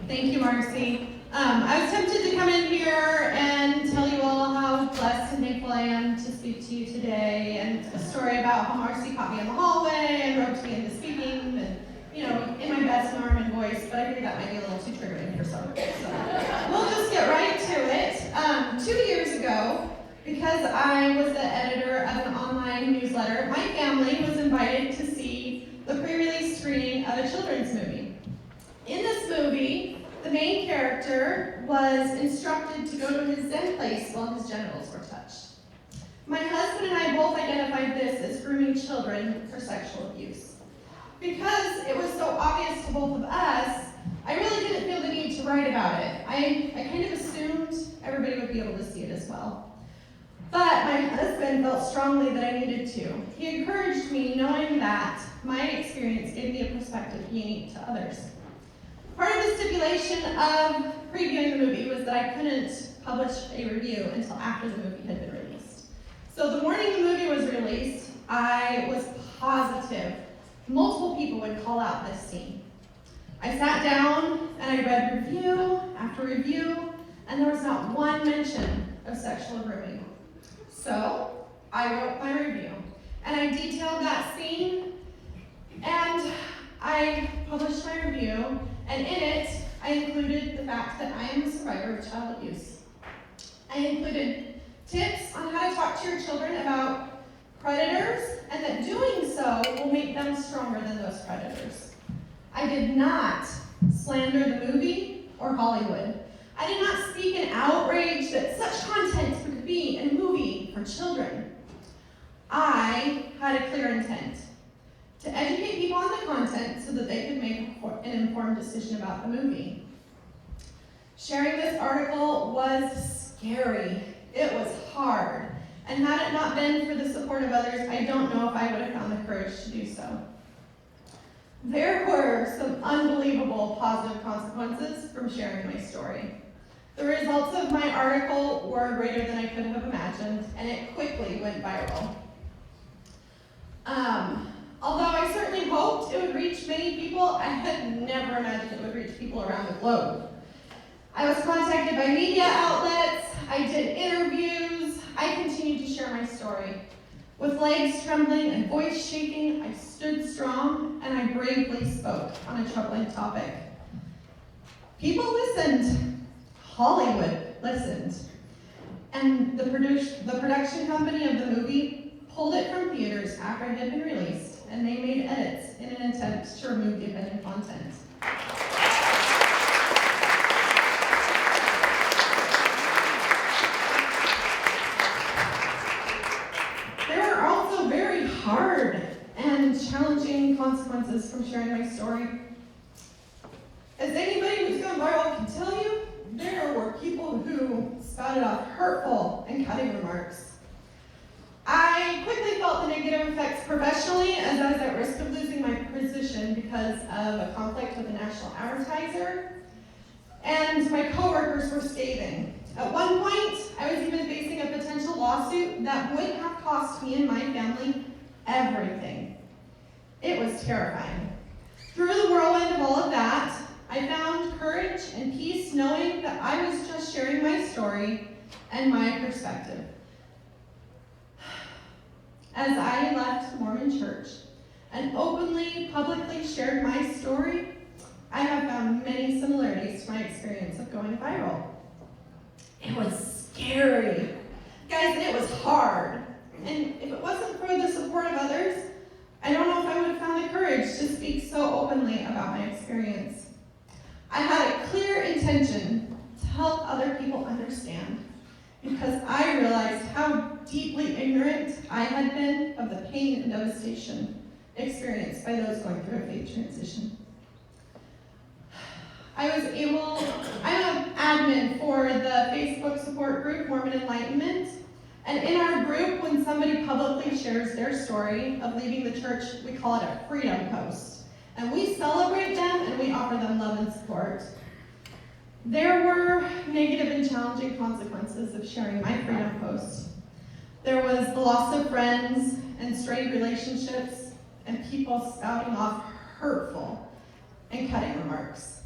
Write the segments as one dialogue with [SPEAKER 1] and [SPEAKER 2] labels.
[SPEAKER 1] Thank you, Marcy. I was tempted to come in here and tell you all how blessed and thankful I am to speak to you today, and a story about how Marcy caught me in the hallway and roped me into speaking, and in my best Norman voice, but I think that might be a little too triggering for some people. So we'll just get right to it. 2 years ago, because I was the editor of an online newsletter, my family was invited to see the pre-release screening of a children's movie. In this movie, the main character was instructed to go to his Zen place while his genitals were touched. My husband and I both identified this as grooming children for sexual abuse. Because it was so obvious to both of us, I really didn't feel the need to write about it. I kind of assumed everybody would be able to see it as well. But my husband felt strongly that I needed to. He encouraged me, knowing that my experience gave me a perspective unique to others. Part of the stipulation of previewing the movie was that I couldn't publish a review until after the movie had been released. So the morning the movie was released, I was positive multiple people would call out this scene. I sat down and I read review after review, and there was not one mention of sexual grooming. So I wrote my review, and I detailed that scene, and I published my review, and in it, I included the fact that I am a survivor of child abuse. I included tips on how to talk to your children about predators, and that doing so will make them stronger than those predators. I did not slander the movie or Hollywood. I did not speak in outrage that such content could be in a movie for children. I had a clear intent to educate people on the content so that they could make an informed decision about the movie. Sharing this article was scary. It was hard. And had it not been for the support of others, I don't know if I would have found the courage to do so. There were some unbelievable positive consequences from sharing my story. The results of my article were greater than I could have imagined, and it quickly went viral. Although I certainly hoped it would reach many people, I had never imagined it would reach people around the globe. I was contacted by media outlets, I did interviews, I continued to share my story. With legs trembling and voice shaking, I stood strong and I bravely spoke on a troubling topic. People listened. Hollywood listened. And the production company of the movie pulled it from theaters after it had been released, and they made edits in an attempt to remove the offending content. Hard and challenging consequences from sharing my story. As anybody who's gone viral can tell you, there were people who spouted off hurtful and cutting remarks. I quickly felt the negative effects professionally, as I was at risk of losing my position because of a conflict with a national advertiser, and my coworkers were scathing. At one point, I was even facing a potential lawsuit that would have cost me and my family everything. It was terrifying. Through the whirlwind of all of that, I found courage and peace knowing that I was just sharing my story and my perspective. As I left the Mormon church and openly, publicly shared my story, I have found many similarities to my experience of going viral. It was scary. Guys, and it was hard. And if it wasn't for the support of others, I don't know if I would have found the courage to speak so openly about my experience. I had a clear intention to help other people understand, because I realized how deeply ignorant I had been of the pain and devastation experienced by those going through a faith transition. I'm an admin for the Facebook support group, Mormon Enlightenment. And in our group, when somebody publicly shares their story of leaving the church, we call it a freedom post. And we celebrate them and we offer them love and support. There were negative and challenging consequences of sharing my freedom post. There was the loss of friends and strained relationships and people spouting off hurtful and cutting remarks.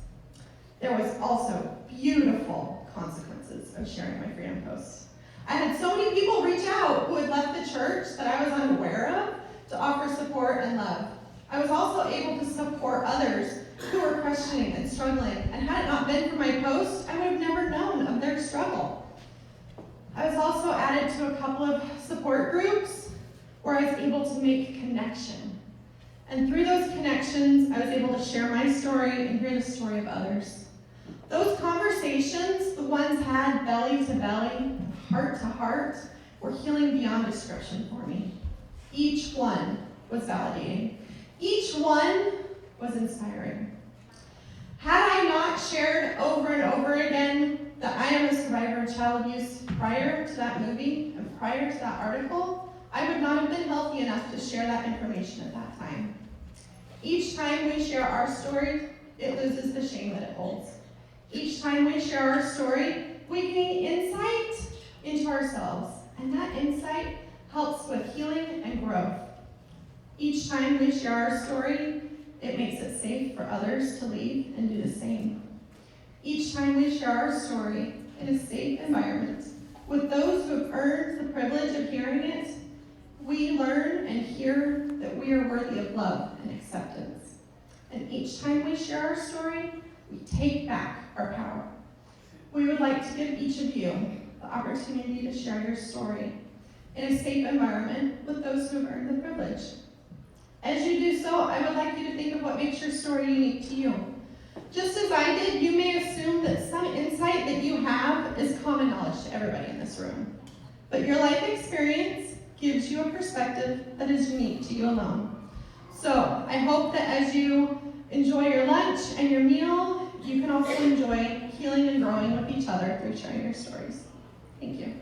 [SPEAKER 1] There was also beautiful consequences of sharing my freedom post. I had so many people reach out who had left the church that I was unaware of to offer support and love. I was also able to support others who were questioning and struggling, and had it not been for my post, I would have never known of their struggle. I was also added to a couple of support groups where I was able to make connection. And through those connections, I was able to share my story and hear the story of others. Those conversations, the ones had belly to belly, heart to heart, were healing beyond description for me. Each one was validating. Each one was inspiring. Had I not shared over and over again that I am a survivor of child abuse prior to that movie and prior to that article, I would not have been healthy enough to share that information at that time. Each time we share our story, it loses the shame that it holds. Each time we share our story, we gain insight into ourselves, and that insight helps with healing and growth. Each time we share our story, it makes it safe for others to leave and do the same. Each time we share our story in a safe environment with those who have earned the privilege of hearing it, we learn and hear that we are worthy of love and acceptance. And each time we share our story, we take back our power. We would like to give each of you the opportunity to share your story in a safe environment with those who have earned the privilege. As you do so, I would like you to think of what makes your story unique to you. Just as I did, you may assume that some insight that you have is common knowledge to everybody in this room. But your life experience gives you a perspective that is unique to you alone. So I hope that as you enjoy your lunch and your meal, you can also enjoy healing and growing with each other through sharing your stories. Thank you.